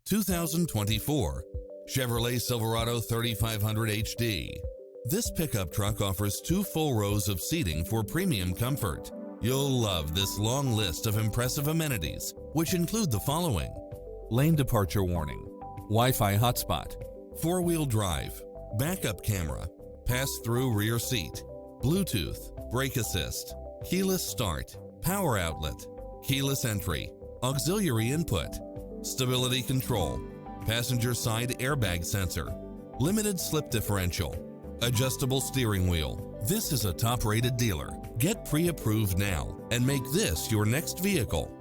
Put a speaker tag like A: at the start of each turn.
A: 2024 Chevrolet Silverado 3500HD. This pickup truck offers 2 full rows of seating for premium comfort. You'll love this long list of impressive amenities, which include the following: lane departure warning, Wi-Fi hotspot, 4-wheel drive, backup camera, pass-through rear seat, Bluetooth, brake assist, keyless start, power outlet, keyless entry, auxiliary input, stability control, passenger side airbag sensor, limited slip differential, adjustable steering wheel. This is a top-rated dealer. Get pre-approved now and make this your next vehicle.